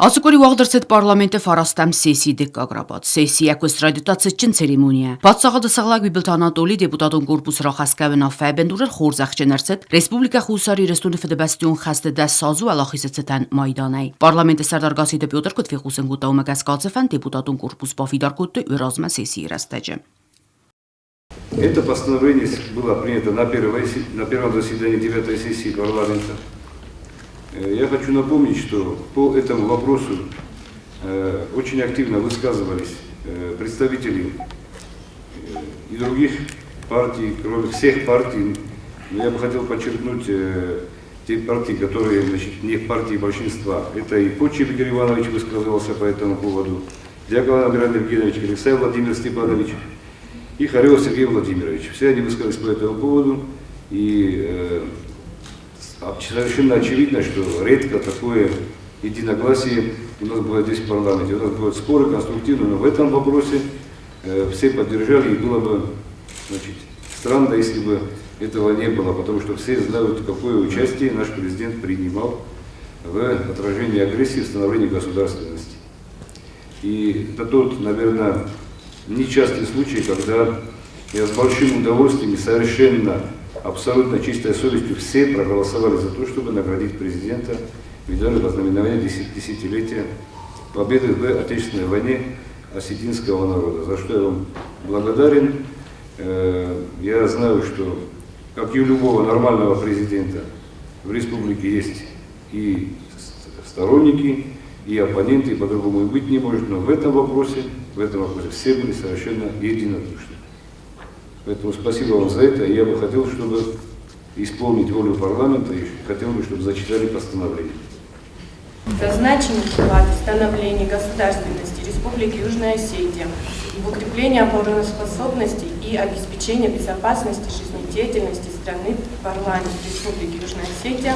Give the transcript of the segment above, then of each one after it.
Ասուկորի ուաղդրցետ պարլամենտը ֆարաստամ սեսի դեկագրաբաց. Սեսի якость радиотациячин церемония. Պատսաղադասաղլակ բիբլտանատոլի դեպուտատոն կորպուս ռախասկավենա ֆայբենդուրել խորզախչեներցետ Ռեսպուբլիկա խուսարի ռեստունի ֆեդեբաստիոն խաստը դա սազու ալախիսեցետան մայդանայ. Պարլամենտը սարդարգասի դեպյուտր կտվի խուսեն գուտաու մագասկացեֆան դեպուտատոն կորպուս պաֆիդարկոտը ուրազմա սեսի իրաստեջը. Это постановление было принято на первом заседании 9-й сессии парламента. Я хочу напомнить, что по этому вопросу очень активно высказывались представители и других партий, кроме всех партий. Но я бы хотел подчеркнуть те партии, которые, значит, не партии большинства. Это и Почев Игорь Иванович высказывался по этому поводу, Дьяков Амиран Евгеньевич, Алексей Владимир Степанович и Харев Сергей Владимирович. Все они высказались по этому поводу, и совершенно очевидно, что редко такое единогласие у нас было здесь в парламенте. У нас бывают споры конструктивные, но в этом вопросе все поддержали, и было бы, значит, странно, если бы этого не было, потому что все знают, какое участие наш президент принимал в отражении агрессии, в становлении государственности. И это тот, наверное, нечастый случай, когда я с большим удовольствием и совершенно, абсолютно чистой совестью все проголосовали за то, чтобы наградить президента медалью вознаменования десятилетия победы в Отечественной войне осетинского народа, за что я вам благодарен. Я знаю, что, как и у любого нормального президента, в республике есть и сторонники, и оппоненты, и по-другому и быть не может, но в этом вопросе все были совершенно единодушны. Поэтому спасибо вам за это, и я бы хотел, чтобы исполнить волю парламента, и хотел бы, чтобы зачитали постановление. Зазначено вклад в становление государственности Республики Южная Осетия, в укрепление обороноспособности и обеспечение безопасности жизнедеятельности страны. Парламент Республики Южная Осетия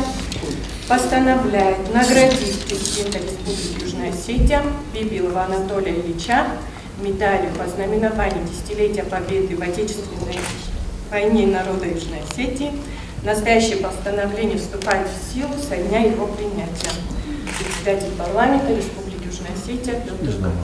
постановляет наградить президента Республики Южная Осетия Бибилова Анатолия Ильича медалью по знаменованию десятилетия победы в Отечественной войне народа Южной Осетии. Настоящее постановление вступает в силу со дня его принятия. Председатель парламента Республики Южная Осетия Петр Ковалев.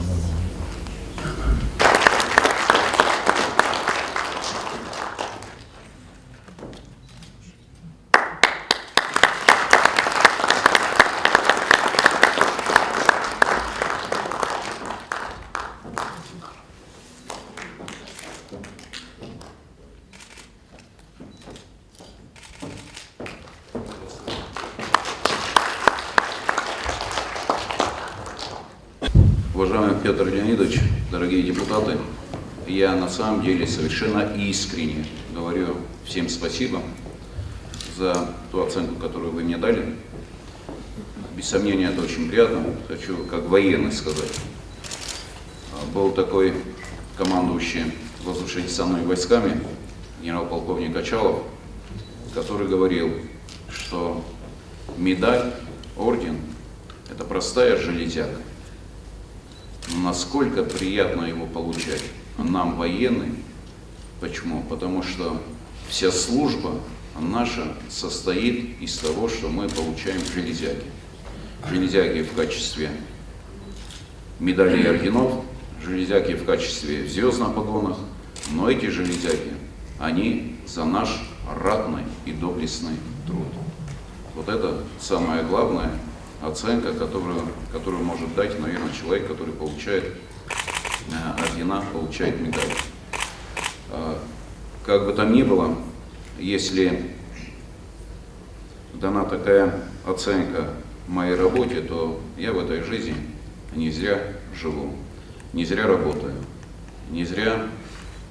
Уважаемый Петр Леонидович, дорогие депутаты, я на самом деле совершенно искренне говорю всем спасибо за ту оценку, которую вы мне дали. Без сомнения, это очень приятно. Хочу как военный сказать. Был такой командующий воздушно-десантными войсками, генерал-полковник Ачалов, который говорил, что медаль, орден – это простая железяка. Насколько приятно его получать нам, военным. Почему? Потому что вся служба наша состоит из того, что мы получаем железяки. Железяки в качестве медалей и орденов, железяки в качестве звезд на погонах, но эти железяки, они за наш ратный и доблестный труд. Вот это самое главное. Оценка, которую может дать, наверное, человек, который получает ордена, получает медаль. Как бы там ни было, если дана такая оценка моей работе, то я в этой жизни не зря живу, не зря работаю, не зря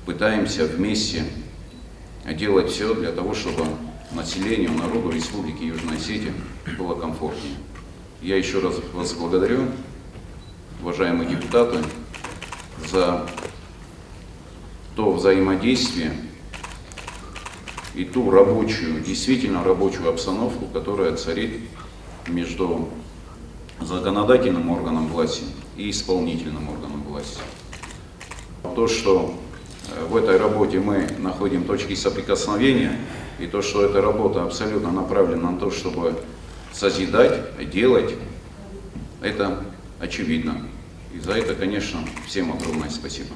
пытаемся вместе делать все для того, чтобы населению, народу Республики Южная Осетия было комфортнее. Я еще раз вас благодарю, уважаемые депутаты, за то взаимодействие и ту рабочую, действительно рабочую обстановку, которая царит между законодательным органом власти и исполнительным органом власти. То, что в этой работе мы находим точки соприкосновения, и то, что эта работа абсолютно направлена на то, чтобы созидать, делать, это очевидно. И за это, конечно, всем огромное спасибо.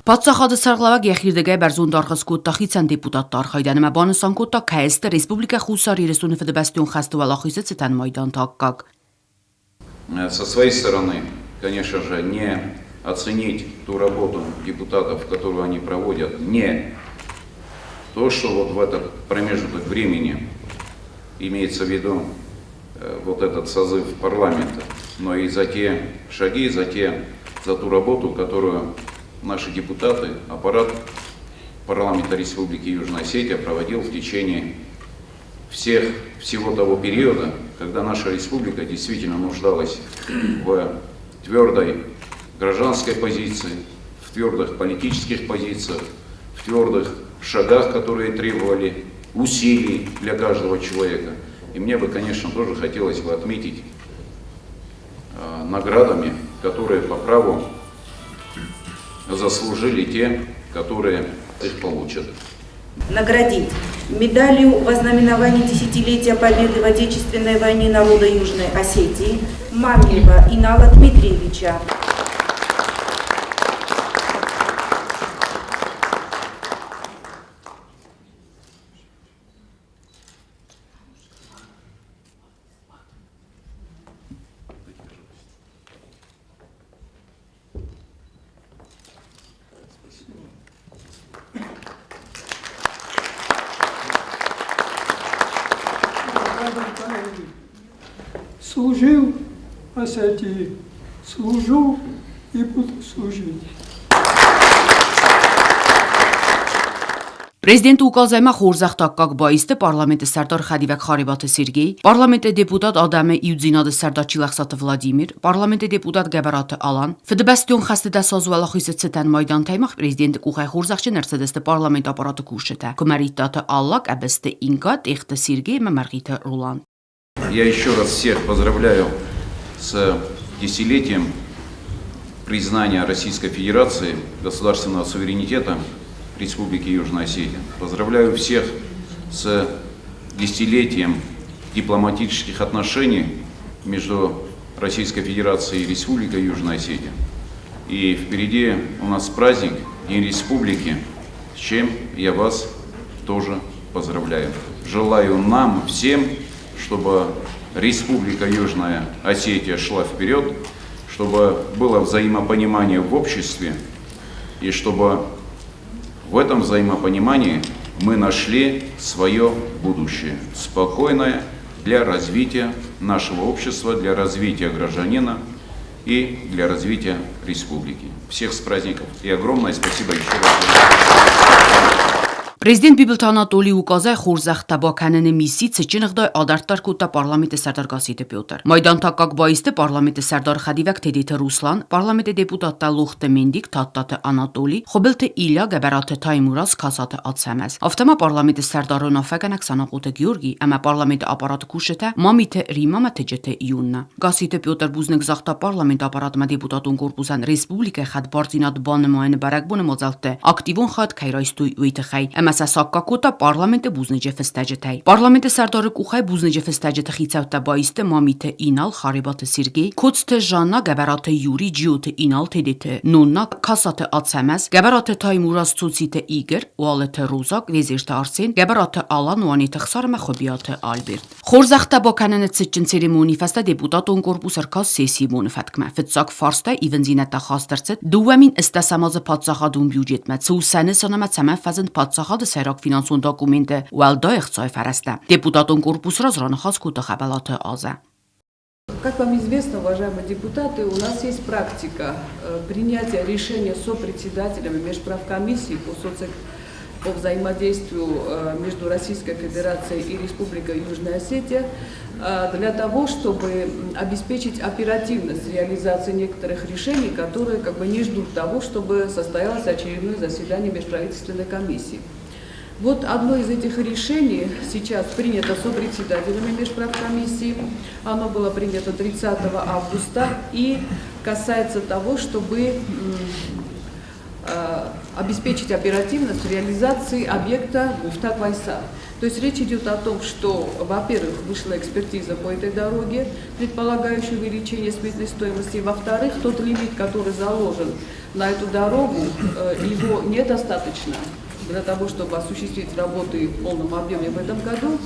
Պատսախադը սարղլավակ եղիրդգայ բերզուն դարխսկուտա խիցան դեպուտատ տարխայդանը բանսանկուտա կայստը Республика Хусар и Ресуны Федебастион Хастувала Хуйсецетан Майдан Таккак. Со своей стороны, конечно же, не оценить ту работу депутатов, которую они проводят, не то, что вот в этот промежуток времени имеется в виду вот этот созыв парламента, но и за те шаги, за ту работу, которую наши депутаты, аппарат парламента Республики Южная Осетия проводил в течение всего того периода, когда наша республика действительно нуждалась в твердой гражданской позиции, в твердых политических позициях, в твердых шагах, которые требовали усилий для каждого человека. И мне бы, конечно, тоже хотелось бы отметить наградами, которые по праву заслужили те, которые их получат. Наградить медалью вознаменования десятилетия победы в Отечественной войне народа Южной Осетии Мамлева Инала Дмитриевича. Служил Осетии, служу и буду служить. Президент указայմա խորզախտակակ բայստը Պարլամենտը Սարդար Խադիվակ Խարիբատը Սերգեյ, Պարլամենտը դեպուտատ Ադամը Իուձինադը Սարդաչի Լախսատը Վլադիմիր, Պարլամենտը դեպուտատ Գաբարատը Ալան, Ֆեդեբաստիոն Խաստեդա Սոզուալա Խույսեցետան Մայդան Թայմախ Президент կուխայ խորզախչը ներսեդեստը Պարլամենտ ապարատը կուշետա, Կմարիտատը Ալլակ Աբեստը Ինկատ Էխտը Սերգեյ Մամարղիթը Ռուլան. Я еще раз всех поздравляю с десятилетием признания Российской Федерации государственного суверенитета Республики Южная Осетия. Поздравляю всех с десятилетием дипломатических отношений между Российской Федерацией и Республикой Южная Осетия. И впереди у нас праздник, День Республики, с чем я вас тоже поздравляю. Желаю нам всем, чтобы Республика Южная Осетия шла вперед, чтобы было взаимопонимание в обществе и чтобы в этом взаимопонимании мы нашли свое будущее, спокойное для развития нашего общества, для развития гражданина и для развития республики. Всех с праздником и огромное спасибо еще раз. Президент Բիբլթանատոլի ուկազայ խորզախտա բականենը միսի ցճինղդայ ադարտար կուտա պարլամենտը Սարդար Գասիտը Պյոտր Մայդան Թակակ բայստը պարլամենտը Սարդար Խադիվակ Թեդիթը Ռուսլան պարլամենտը դեպուտատը Լուխտը Մենդիկ Թատտատը Անատոլի Խոբելտը Իլյա Գաբարատը Թայմուրաս Քասատը Ացամաս Ավտոմա պարլամենտը Սարդարոնա Ֆականակ Սանաղուտը Գյորգի ամա պարլամենտը ապարատը Կուշետա Մամիթը Ռիմամա Թեջետը Յուննա Գասիտը Պյոտր բուզնիկ զախտա պարլամենտ ապարատը դեպուտատուն կորպուսան ռեսպուբլիկա խատ բարձինատ բանը մայնը բարակբոնը մոզալտը ակտիվոն խատ քայրայստույ ուիթը խայ Սակկակոտա պարլամենտը բուզնիջե ֆստաջեթայ Պարլամենտը Սարդարը կուխայ բուզնիջե ֆստաջեթը խիցավտա բայստը մամիթը ինալ խարիբատը Սերգեյ Քոցտը Ժաննա Գաբարատը Յուրի ջիոթը ինալ թեդեթը Նուննա Քասատը Ացամաս Գաբարատը Թայմուրաս Ցուցիթը Իգր Ուալեթը Ռուզակ Վեզիրտը Արսեն Գաբարատը Ալան Ուանիթը Խսարմա Խոբիաթը Ալբերտ Խորզախտա բականենը ցճին ցերեմոնի ֆաստա դեպուտատոն կորպուս արքաս սեսիմոն ֆատկմա ֆծակ ֆարստա իվենզինատա խաստերցը դուվամին ըստասամազը պատսախադում բյուջետմա ցուսանը սոնամա ցամա ֆազն պատսախադը Սերակ ֆինանսուն դոկումենտը ուալդա եղծայ ֆարաստա Депутатон корпус разранахас кута хабалата аза Как вам известно, уважаемые депутаты, у нас есть практика принятия решения сопредседателями межправкомиссии по взаимодействию между Российской Федерацией и Республикой Южная Осетия для того, чтобы обеспечить оперативность реализации некоторых решений, которые не ждут того, чтобы состоялось очередное заседание межправительственной комиссии. Вот одно из этих решений сейчас принято сопредседателями межправкомиссии. Оно было принято 30 августа и касается того, чтобы обеспечить оперативность реализации объекта Гуфтак-Вайса. То есть речь идет о том, что, во-первых, вышла экспертиза по этой дороге, предполагающая увеличение сметной стоимости. Во-вторых, тот лимит, который заложен на эту дорогу, его недостаточно для того, чтобы осуществить работы в полном объеме в этом году.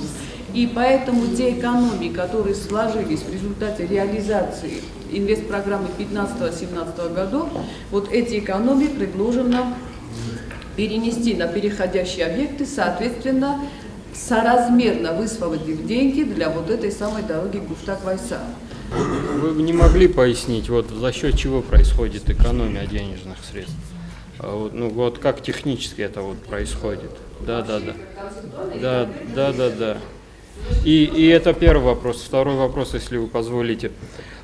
И поэтому те экономии, которые сложились в результате реализации инвестпрограммы 15-17 годов, вот эти экономии предложено перенести на переходящие объекты, соответственно, соразмерно высвободив деньги для вот этой самой дороги Гуфтак-Вайса. Вы бы не могли пояснить, вот за счет чего происходит экономия денежных средств? Вот как технически это вот происходит? Да. И это первый вопрос. Второй вопрос, если вы позволите.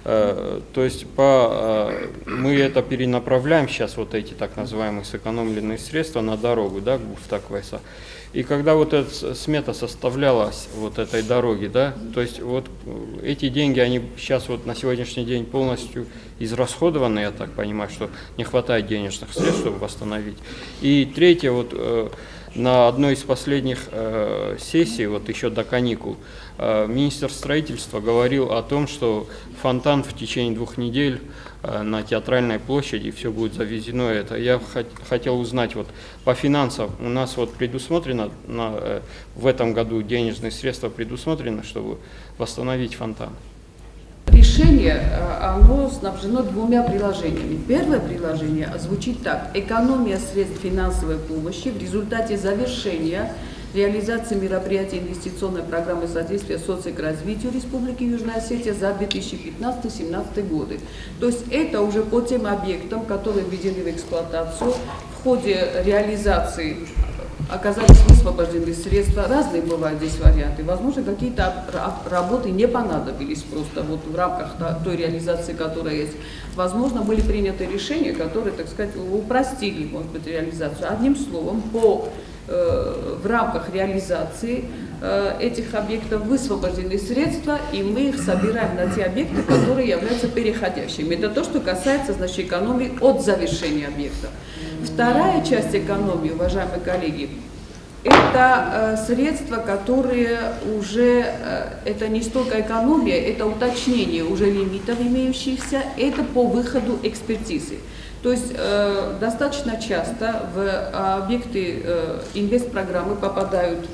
То есть мы это перенаправляем сейчас, вот эти так называемые сэкономленные средства, на дорогу, да, Гуфтак-Вайса. И когда вот эта смета составлялась вот этой дороги, да, то есть вот эти деньги, они сейчас вот на сегодняшний день полностью израсходованы, я так понимаю, что не хватает денежных средств, чтобы восстановить. И третье, вот на одной из последних сессий, вот еще до каникул, министр строительства говорил о том, что фонтан в течение 2 недель на Театральной площади, все будет завезено. Это я хотел узнать, вот по финансам у нас вот предусмотрено в этом году денежные средства предусмотрены, чтобы восстановить фонтан? Решение, оно снабжено 2 приложениями. Первое приложение звучит так: экономия средств финансовой помощи в результате завершения реализации мероприятий инвестиционной программы содействия соцэкоразвитию Республики Южная Осетия за 2015-2017 годы. То есть это уже по тем объектам, которые введены в эксплуатацию. В ходе реализации оказались высвобождены средства. Разные бывают здесь варианты. Возможно, какие-то работы не понадобились просто вот в рамках той реализации, которая есть. Возможно, были приняты решения, которые, так сказать, упростили, может быть, реализацию. Одним словом, в рамках реализации этих объектов высвобождены средства, и мы их собираем на те объекты, которые являются переходящими. Это то, что касается, значит, экономии от завершения объекта. Вторая часть экономии, уважаемые коллеги, это средства, которые уже, это не столько экономия, это уточнение уже лимитов имеющихся, это по выходу экспертизы. То есть достаточно часто в объекты инвестпрограммы попадают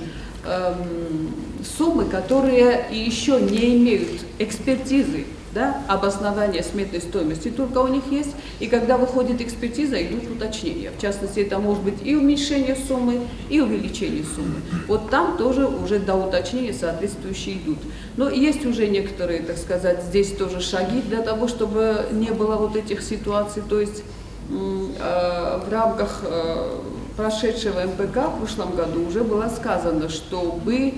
суммы, которые еще не имеют экспертизы, да, обоснования сметной стоимости, только у них есть. И когда выходит экспертиза, идут уточнения. В частности, это может быть и уменьшение суммы, и увеличение суммы. Вот там тоже уже до уточнения соответствующие идут. Но есть уже некоторые, так сказать, здесь тоже шаги для того, чтобы не было вот этих ситуаций. То есть в рамках прошедшего МПК в прошлом году уже было сказано, чтобы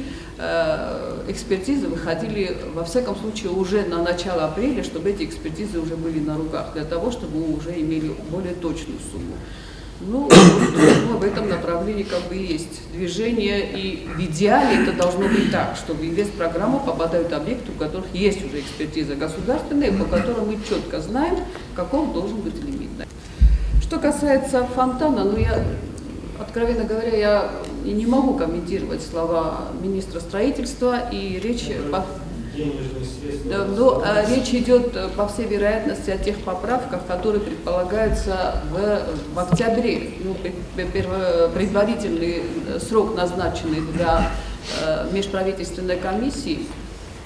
экспертизы выходили, во всяком случае, уже на начало апреля, чтобы эти экспертизы уже были на руках, для того, чтобы мы уже имели более точную сумму. Ну, в этом направлении как бы есть движение, и в идеале это должно быть так, что в инвестпрограмму попадают объекты, у которых есть уже экспертиза государственная, по которым мы четко знаем, каков должен быть лимит. Что касается фонтана, ну я, откровенно говоря, я не могу комментировать слова министра строительства, и речь идет, по всей вероятности, о тех поправках, которые предполагаются в октябре. Ну, предварительный срок, назначенный для межправительственной комиссии,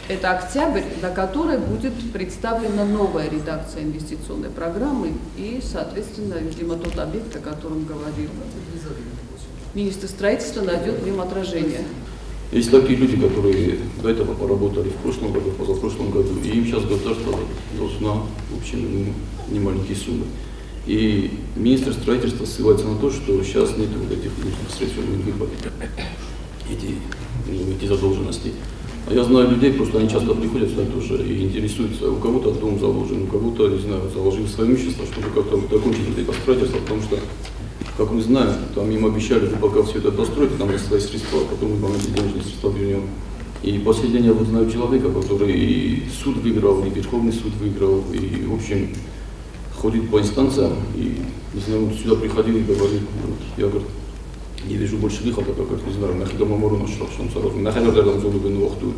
это октябрь, на которой будет представлена новая редакция инвестиционной программы и, соответственно, видимо, тот объект, о котором говорил министр строительства, найдет в нем отражение. Есть такие люди, которые до этого поработали в прошлом году, в позапрошлом году, и им сейчас государство должно, в общем, немаленькие суммы. И министр строительства ссылается на то, что сейчас нет вот этих средств, чтобы выплатить эти задолженности. А я знаю людей, просто они часто приходят сюда тоже и интересуются. У кого-то дом заложен, у кого-то, не знаю, заложили свое имущество, чтобы как-то докончить это строительство, потому что, как мы знаем, там им обещали, что пока все это достроить, там есть свои средства, потом мы вам эти денежные средства вернем. И последний я вот знаю человека, который и суд выиграл, и Верховный суд выиграл, и, в общем, ходить по инстанциям, и, не знаю, вот сюда приходили и говорили, вот, я, говорю, не вижу больше выхода, как, не знаю, нахида мамору нашел, что он сразу, нахида рядом золубен вахту,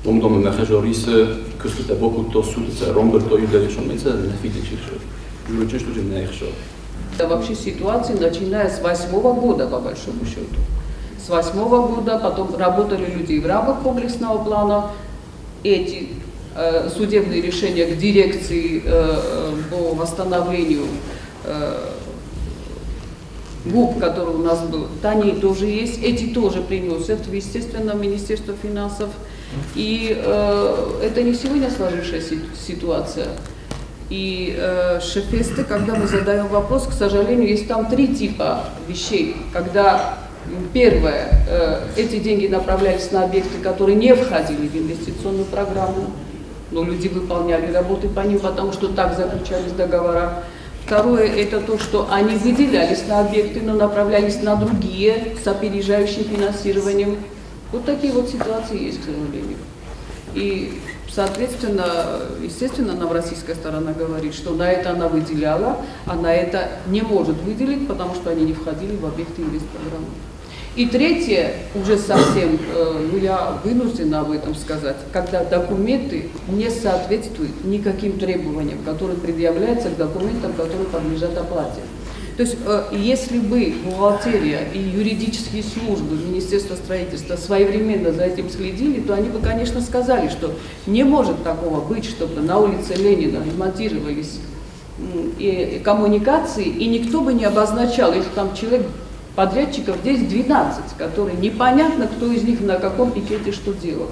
Омдом нахида рисе, кстати, боку то судится, Ромберто Юдалиш, он меньше нафидит еще, журчен что же не их. Это вообще ситуация, начиная с 2008 года, по большому счету. С 2008 года потом работали люди в рамках комплексного плана. Эти судебные решения к дирекции по восстановлению ГУП, который у нас был, они тоже есть. Эти тоже приносят, естественно, Министерство финансов. И это не сегодня сложившаяся ситуация. И шефесты, когда мы задаем вопрос, к сожалению, есть там три типа вещей. Когда первое, эти деньги направлялись на объекты, которые не входили в инвестиционную программу, но люди выполняли работы по ним, потому что так заключались договора. Второе, это то, что они выделялись на объекты, но направлялись на другие с опережающим финансированием. Вот такие вот ситуации есть, к сожалению. И соответственно, естественно, нам российская сторона говорит, что на это она выделяла, а на это не может выделить, потому что они не входили в объекты инвестпрограммы. И третье, уже совсем, я вынуждена об этом сказать, когда документы не соответствуют никаким требованиям, которые предъявляются к документам, которые подлежат оплате. То есть, если бы бухгалтерия и юридические службы Министерства строительства своевременно за этим следили, то они бы, конечно, сказали, что не может такого быть, чтобы на улице Ленина ремонтировались и коммуникации, и никто бы не обозначал, их там человек, подрядчиков здесь 12, которые непонятно, кто из них на каком пикете что делал.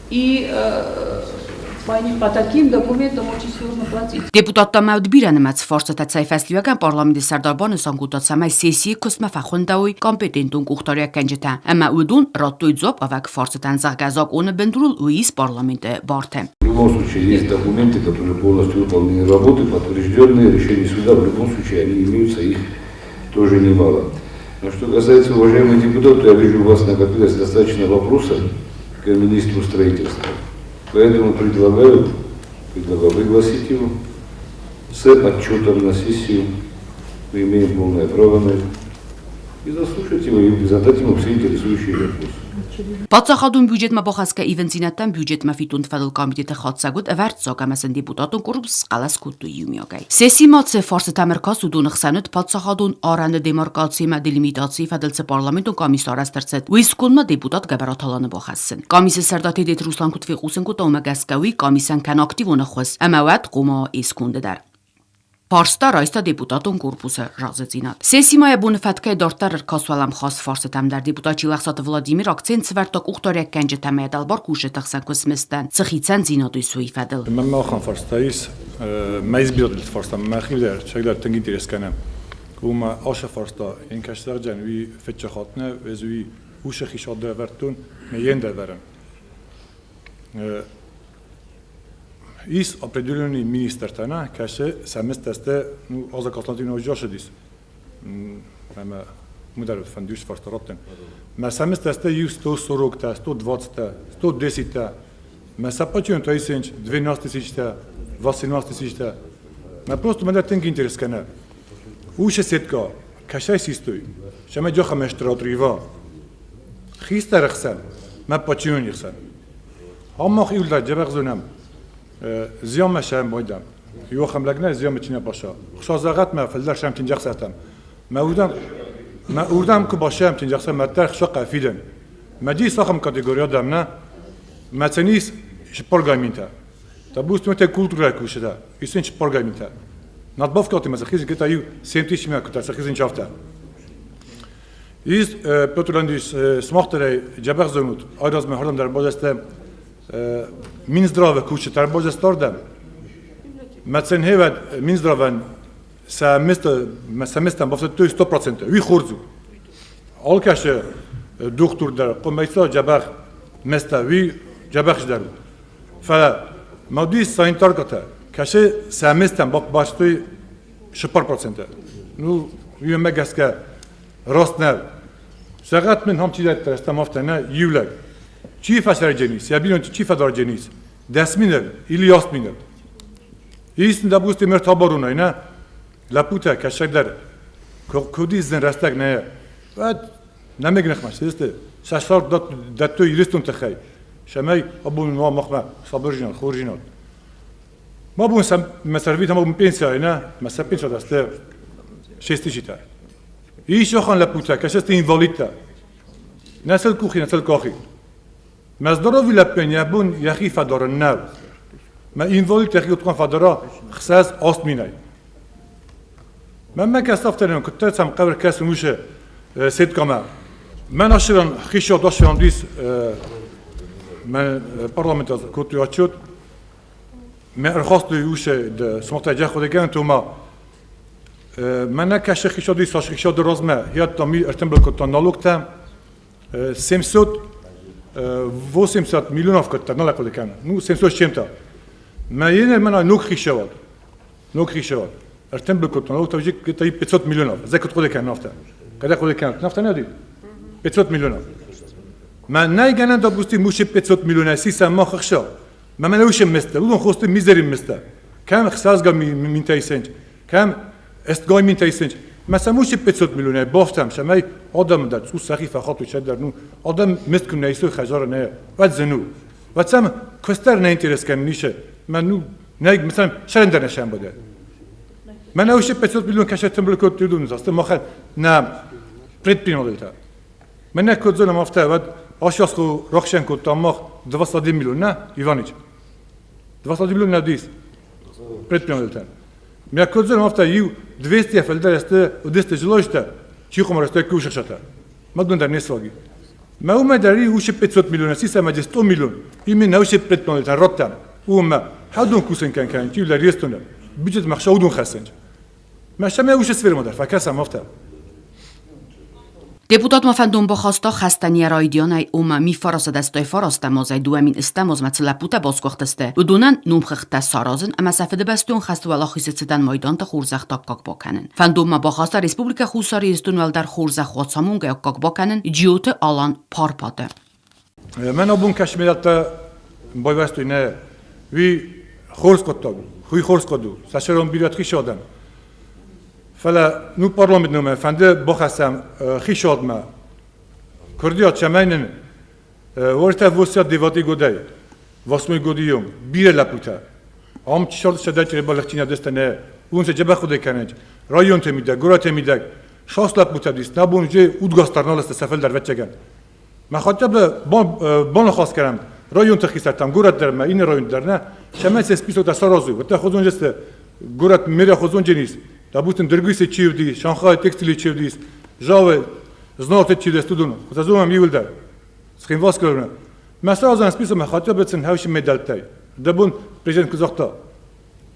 И по таким документам очень сложно платить. Դեպուտատը Մաուդբիրանը ֆորսատացայֆասլիական պարլամենտի սարդարբանը սանգուտացամայ սեսի կոսմաֆախոնդաուի կոմպետենտուն կուխտորիա կենջետա Əmə udun ռոտույ ձոb ավակ ֆորսատան զաղգազոկ ունը բնդրულ ուիս պարլամենտը բարթը В любом случае есть документы, которые полностью выполнены работы, подтвержденные, решения суда, в любом случае они имеются, их тоже немало. Но что касается, уважаемых депутатов, я вижу, у вас накопилось достаточно вопросов к министру строительства. Поэтому предлагаю пригласить его с отчетом на сессию. Мы имеем полное право на это. И заслушать его, и задать ему все интересующие вопросы. Բացախադուն բյուջետ մաբոխասկա իվենցինատան բյուջետ մաֆիտուն տվադլ կոմիտետը խացագուտ ավարտ ծոգամասն դեպուտատուն կուրուպս սყալաս կուտու յումյոգայ։ Սեսի մացը ֆորսը տամերկաս ուդուն խսանուտ բացախադուն արանը դեմարկացի մա դելիմիտացի ֆադելցը պարլամենտուն կոմիսարաս տրցետ ուիսկունմա դեպուտատ գաբարաթալանը բոխասն։ Կոմիսը սարդատի դետ Ռուսլան կուտվի խուսն կուտա ումագասկավի կոմիսան կան ակտիվ ունախոս ամավատ կոմա իսկունդը դար։ Պարստար այստա դեպուտատուն կուրպուսը ռազեցինատ։ Սեսիմայը բունը ֆատկայ դորտար ռկասուալամ խաս ֆորսը տամդար դեպուտաչի լախսատը Վլադիմիր ակցեն ծվարտոք ուխտորյակ կենջը տամայ դալբար կուշը տխսակոս մստան ծխիցան զինոդույսուի ֆադել։ Մամախան ֆորստայիս մեզ բիոդլ ֆորստա մախիլեր չգլար տնգի դիրեսկանա։ Ում աշը ֆորստա ինքաշտարջան ու ֆեչախատնը վեզուի ուշը խիշադը վարտուն մեյեն դավարան։ Իս определенный министр тана, каше саместесте, ну, аза Константинович Жошедис. Мама мудар фандуш форстороттен. Ма саместесте ю 140-та, 120-та, 110-та. Ма сапачун тайсенч 12-та, 18-та. Ма просто мене тенг интерес кана. Уше сетка, каше систой. Шама джоха мештраутрива. Хиста рахсан. Ма пачун ирсан. Аммах иулда джабагзунам. زیام مشام بودم یو خم لگنه زیام چینه باشه خشازغت ما فلر شام تنجح ساتم ما اردم که باشم تنجح ساتم متر خشا قفیدن مدی ساخم کاتگوریا دمنه متنیس شپرگایمینتا تبوست مت کولتورا کوشده ایسن شپرگایمینتا نطباف کاتی مزخیز گتا یو سمتیش ما کتا سخیزن چافتا ایز پترلاندیس سماختره جبر زنود آیراز مهردم در بازسته Minzdrave kuće tarboze stordam. Macen hevad minzdravan sa mestan bafta to 100%. Vi khurzu. Alkaše doktor dar qomaysa jabag mesta vi jabag dar. Fa modi sanitar kata. Kaše sa mestan bak baştı 0%. Nu vi megaska rostner. Sagat min hamçidat tastam aftana yulak. Çift asar cenis, ya bilon çift adar cenis. Desminer, ili yasminer. Ist, допустим, Таборуна, на Лапута, Кашагдар, Кудизен Растаг, не, намегнах маш, есть, Сашар дату юристун тахай, Шамай, Абун Махма, Саборжинал, Хоржинал. Мабун сам, Масарвит, Мабун пенсия, на, Масапинша, дасте, Шестичита. И еще хан Лапута, Кашасте инвалида. Насел кухи, насел кохи. Маздорови Лапеня, Бун, Яхи Фадоран, Нав. ما اینوالید تحقیق کن فدرا خصاص آست مینای. من کسافترم که ترسم قبل کس موشه سید کما. من اشران خیشا داشتم دیس من پارلمانت از کوتیات شد. من ارخاست دیوشه د سمتاجه خودگان توما. من نکش خیشا دیس آش خیشا درازمه هیات تامی ارتباط کتان نالوکتم 800 میلیون افکار نلاقل کنه. نو 500 تا. ما یه من نوک خیشواد ارتباط کتان او توجیه که 500 میلیون اف زکات خود کنه نفته کدا خود کنه نفته ندی 500 میلیون اف من نایگانم دابستی موشه 500 میلیون سیستم ما خشا من نوشم مسته اون خواسته میذاریم مسته کم خصاص گام من تایسنج کم استگاه من تایسنج مثلا موشه 500 میلیون بافتم شمای آدم داد سو سخی فخاطو شد در نو آدم مثل که نیسو خجار نه ود زنو ود سام کستر نه اینترس کن نیشه من نو نه مثلا شرندر نشم بوده من نوشه 500 میلیون کشتم بلکه تودون زاست ما خد نه پرید پینالتا من نه کد زنم افته ود آشاس خو رخشن کد تامخ 200 میلیون نه ایوانیچ 200 میلیون ندیس پرید پینالتا من کد زنم افته یو 200 فلدر است و دست جلوشته چی خو مرسته کوشش شده مدون در نسواگی ما اومد داری وش 500 میلیون سیستم مجلس 2 میلیون این نوشه پرید پینالتا رابطه اوما هادون کوسن کن چی ولی ریستونه بجد مخشودون خسنج ماشما وش سفر مدر فکرسم افته Deputat Mafandon Bokhasta خستنی رایدیان اوما میفرستد است فرست مازای دوامین استماز مثل پوتا بازگوختسته بدونن نومخت سارازن اما سفده بستون خست ولا خیزتدن مایدان تا خورزخ تاکاک باکنن فندون ما بخواسته ریسپوبلیکا خوساری استون ول در خورزخ واتسامون گاکاک باکنن جیوت آلان پارپاده من ابون کشمیرت بایوستوی نه وی خورز کتاب خوی خورز کدو سشرون بیرات خی شدن فلا نو پارلمان نومه فنده بخواستم خی شد ما کردیات چمینن ورته وسیات دیواتی گودای واسمی گودیوم بیره لپوتا هم چشارد شده چه بالختینا دست نه اون چه جبه خوده کنج رایون تمیده گورات تمیده شاس لپوتا دیست نبون جه اودگاسترنال است سفل در وچگن ما خاطر بان خواست کردم رایون تخیستم گورات در ما این رایون در نه شما سپیسو تا سرازو و تا خودون جست گورات میره خودون جنیس Допустим, Дергуйсе чивдис, Шанхай текстили чивдис, Жаве знал чивдис тудун. Хозазумам юлда. Схимвас кровна. Mesela zaman список мы хотя бы цен хавши медальтай. Дабун президент Казахстан.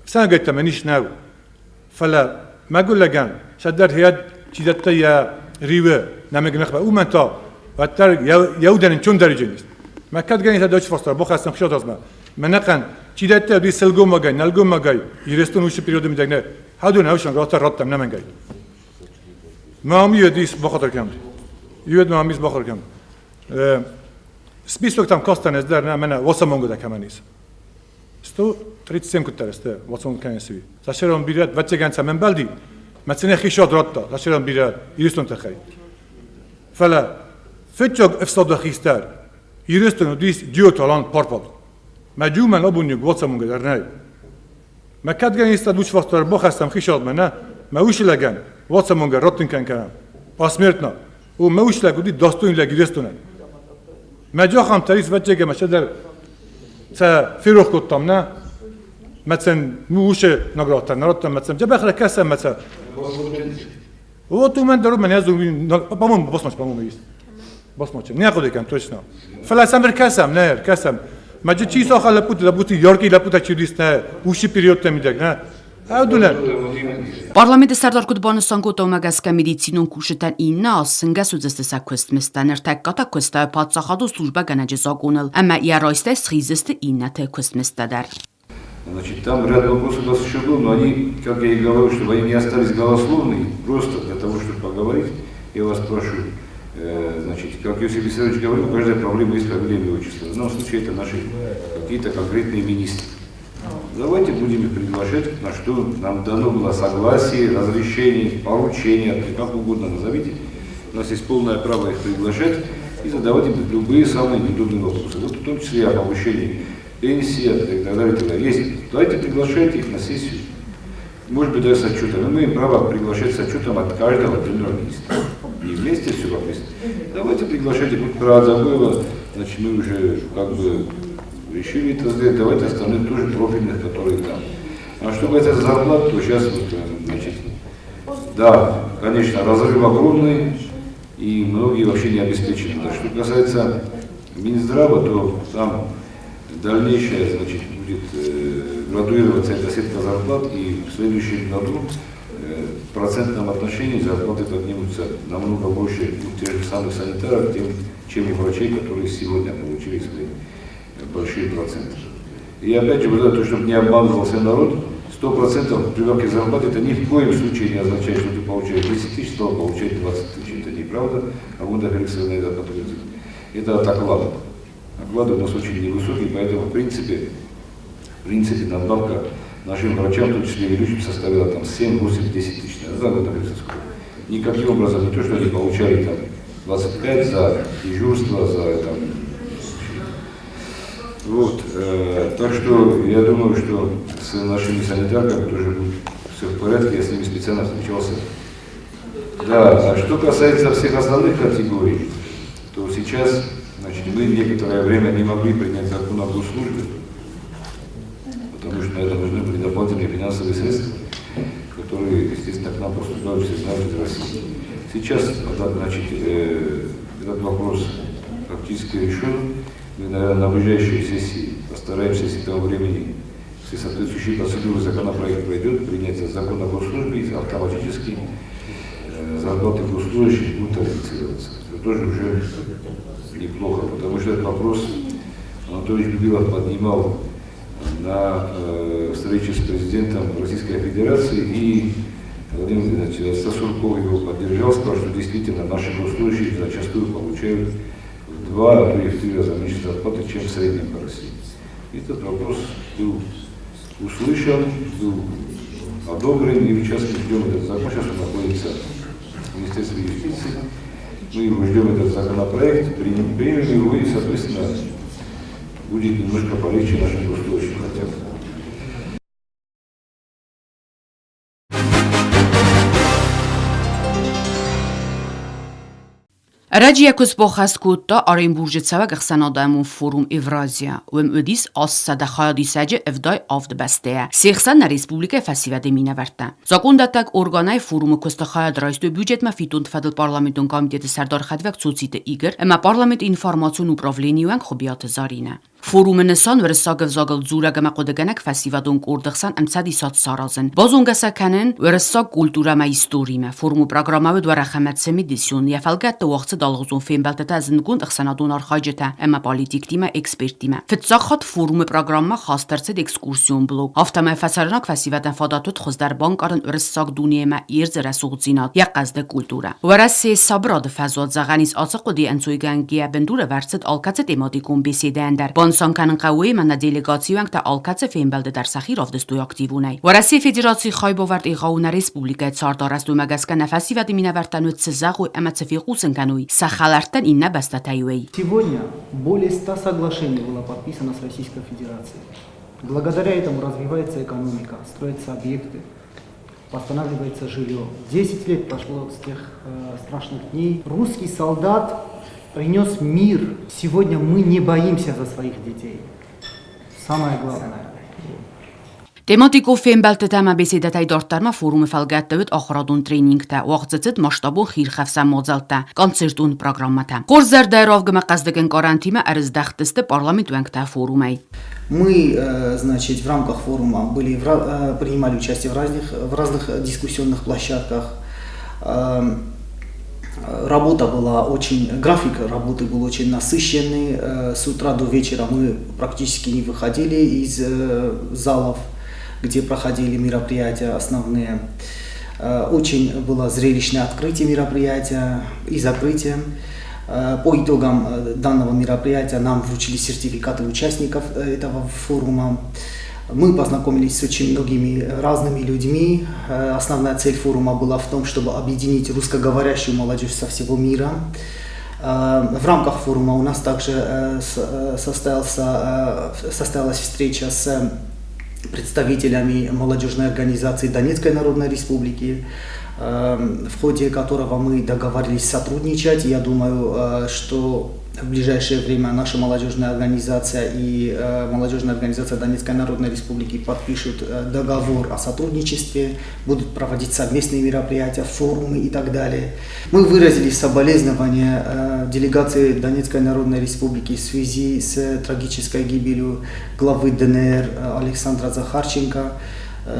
Sen gayet men iş nav. Fala ما اقول لك شدر هياد چیزتا یا ریوه نمیگم خبر او من تا وقتر یودن چون درجه ما کد گنی تا داش فاستر بخواستم خیال از من نکن چیزتا دی سلگم مگای نلگم مگای یرستون وش پریود میدگنه هادون هاشون راتم نمیگای ما هم دیس بخاطر کم یود ما میز بخاطر کم список там костан эздер на мене 8 года каманис 137 куттерсте 8 канеси зашерон бират вачеганца мен балди мацне хишот ротта зашерон бират ирстон тахай фала фетчог افساد خيستر يرستون ديس ديو تالان باربال مجومن ابوني 8 года نه ما كدغن يستدوش فاستر بخستم خيشات منه ما وش لگن 8 года ротин кан канам посмертно و ما وش لگودي داستون لگيرستون مجا خام تریس وجه که مشه در تا فیروخ کتام نه مثلا موشه نگراتن نراتن مثلا جب آخر کسم مثلا و تو من درو من یازم بامون بسمش بامون میست بسمش نه خودی کن توش نه فلسفه بر کسم نه کسم مجا چیز آخر لپوت لپوتی یارکی لپوتا چیریست نه وشی پریود تمیدک نه هادونه Parlamenti Serdar Kutbanistan gotomagasca medicinun kushtan innas singasuzeste questmistaner takkata questa patsahadu служба ganajizagунel amma яроисте схизесте иннате questmistader. Значит, там ряд вопросов у нас еще был, но они, как я и говорю, чтобы они не остались голословные, просто для того, чтобы поговорить, я вас прошу, значит, как Иосиф Виссарионович говорил, каждая проблема есть проблема его числа. В данном случае это наши какие-то конкретные министры. Давайте будем их приглашать, на что нам дано было согласие, разрешение, поручение, как угодно назовите. У нас есть полное право их приглашать и задавать им любые самые неудобные вопросы. Вот в том числе о повышении пенсии и так далее, и так далее. Есть. Давайте приглашайте их на сессию. Может быть, даже с отчетом. Мы имеем право приглашать с отчетом от каждого отдельного министра. Не вместе все вместе. Давайте приглашайте. Вот про Азабоева, значит, мы уже как бы решили это сделать. Давайте остальных тоже профильных, которые там. А что касается зарплат, то сейчас, вот, значит, да, конечно, разрыв огромный, и многие вообще не обеспечены. Да. Что касается Минздрава, то там дальнейшее, значит, будет градуироваться эта сетка зарплат, и в следующем году в процентном отношении зарплаты поднимутся намного больше у тех же самых санитаров, чем у врачей, которые сегодня получили свои большие проценты. И опять же, вот это, чтобы не обманывался народ, 100% прибавки зарплаты, это ни в коем случае не означает, что ты получаешь 10 тысяч, стал получать 20 тысяч. Это неправда, а Фонда Феликса на это подтвердит. Это от окладов. Оклады у нас очень невысокие, поэтому в принципе надбавка нашим врачам, в том числе и ведущим, составила там 7, 8, 10 тысяч. Никаким образом не то, что они получали там 25 за дежурство, за там. Вот. Так что я думаю, что с нашими санитарками тоже будет все в порядке, я с ними специально встречался. Да, а что касается всех основных категорий, то сейчас, значит, мы некоторое время не могли принять закон об госслужбе, потому что на это нужны были дополнительные финансовые средства, которые, естественно, к нам поступают все знают из России. Сейчас, значит, этот вопрос практически решен. Мы, наверное, на ближайшей сессии постараемся, если того времени все соответствующие процедуры законопроект пройдет, принятие закона о госслужбе, и автоматически зарплаты госслужащих будут тарифицироваться. Это тоже уже неплохо, потому что этот вопрос Анатолий Любилов поднимал на встрече с президентом Российской Федерации, и Владимир Сосурков его поддержал, сказал, что действительно наши госслужащие зачастую получают в 2, а то и в 3 раза меньше зарплаты, чем в среднем по России. Этот вопрос был услышан, был одобрен, и сейчас мы ждем этот закон. Сейчас он находится в Министерстве юстиции. Мы его ждем, этот законопроект, примем его, и, соответственно, будет немножко полегче нашим госслужащим хотя бы. Ради якось бохаскутта арин буржицава гахсанадамун форум Евразия, удис ассада хаядисаджи эвдай авдбасте. Сехсан на республика фасиваде минаверта. Закондатак органай форуму коста хаяд райсту бюджет мафитунд федерал парламентун комитет сардар хадвак цуците игр, эма парламент информацион управлениуан хобият зарина. فروم نسان ورساق زاغل زورگ مقودگنک فسیودون قردخسن امصدی سات سارازن. بازونگا سکنن ورساق کلتورا ما ایستوریمه. فروم پروگراماود و رخمت سمیدیسیون یفلگت وقت دالغزون فیلم بلتت از نگوند اخسانادون آرخایجته اما پالیتیک تیمه اکسپرت تیمه. فتزاخات فروم پروگرام خاص ترسد اکسکورسیون بلوگ. هفتم فسرناک فسیودن فاداتوت خز در بانکارن ورساق دونیه ما ایرز رسوق زینات یک قصد کلتورا. ورسی صبراد فزاد زغانیز آسقودی انسویگانگیه بندور ورسد آلکت امادیکون بسیدندر. Санканын қауы мана делегациянг та алкаце фембелде дар сахир авдестуй активунай. Ва Россия Федерации хайбовард иғауна республика цардар асту магаска нафаси вади минавартану цезагу ама цефиқусынкануй сахалартан инна бастатаюй. Сегодня более 100 соглашений было подписано с Российской Федерацией. Благодаря этому развивается экономика, строятся объекты, восстанавливается жилье. 10 лет прошло с тех страшных дней. Русский солдат принес мир. Сегодня мы не боимся за своих детей. Самое главное. Тематику фембелте тема беседатай дартарма форуме фалгаттавит ахрадун тренингта вaqtцэцэд масштабун хирхавсан модзалта концертун программата. Корзар дайровгама каздеген гарантима арыздахтысты парламент вангта форумай. Мы, значит, в рамках форума принимали участие в разных дискуссионных площадках. Работа была график работы был очень насыщенный. С утра до вечера мы практически не выходили из залов, где проходили мероприятия основные. Очень было зрелищное открытие мероприятия и закрытие. По итогам данного мероприятия нам вручили сертификаты участников этого форума. Мы познакомились с очень многими разными людьми. Основная цель форума была в том, чтобы объединить русскоговорящую молодежь со всего мира. В рамках форума у нас также состоялась встреча с представителями молодежной организации Донецкой Народной Республики, в ходе которого мы договорились сотрудничать. Я думаю, что в ближайшее время наша молодежная организация и молодежная организация Донецкой Народной Республики подпишут договор о сотрудничестве, будут проводить совместные мероприятия, форумы и так далее. Мы выразили соболезнования делегации Донецкой Народной Республики в связи с трагической гибелью главы ДНР Александра Захарченко.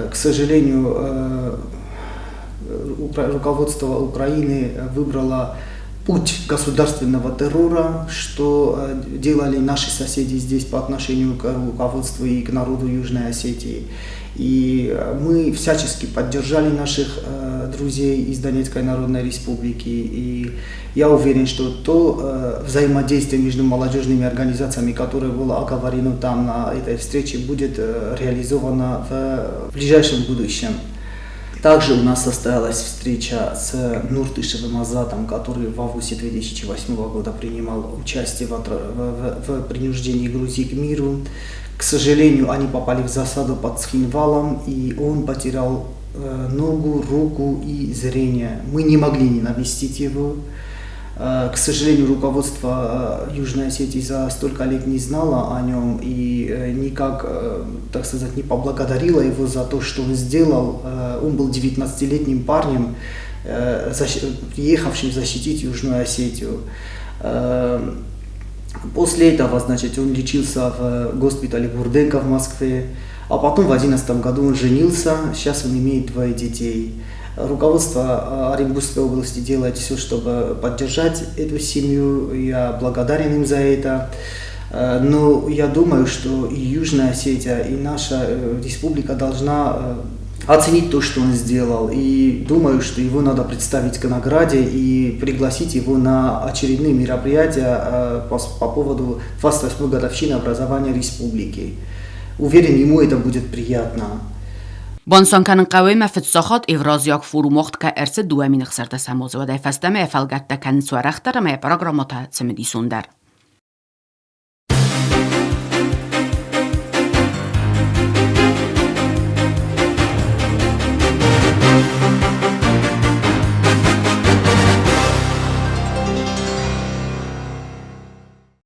К сожалению, руководство Украины выбрало путь государственного террора, что делали наши соседи здесь по отношению к руководству и к народу Южной Осетии. И мы всячески поддержали наших друзей из Донецкой Народной Республики. И я уверен, что то взаимодействие между молодежными организациями, которое было оговорено там на этой встрече, будет реализовано в ближайшем будущем. Также у нас состоялась встреча с Нуртышевым Азатом, который в августе 2008 года принимал участие в принуждении Грузии к миру. К сожалению, они попали в засаду под Схинвалом, и он потерял ногу, руку и зрение. Мы не могли не навестить его. К сожалению, руководство Южной Осетии за столько лет не знало о нем и никак, так сказать, не поблагодарило его за то, что он сделал. Он был 19-летним парнем, приехавшим защитить Южную Осетию. После этого, значит, он лечился в госпитале Бурденко в Москве, а потом в 2011 году он женился, сейчас он имеет 2 детей. Руководство Оренбургской области делает все, чтобы поддержать эту семью. Я благодарен им за это. Но я думаю, что и Южная Осетия, и наша республика должна оценить то, что он сделал. И думаю, что его надо представить к награде и пригласить его на очередные мероприятия по поводу 28-й годовщины образования республики. Уверен, ему это будет приятно. Բոնսոնքան ընկավոյի մեֆծոխոտ Եվրազիակ ֆորումոխտ կա էրցե դու ամին խսարտաս համոզվադայ ֆաստամե էֆալգատտա կանցուարախտարը մե պրոգրամոտա ծմդի սունդար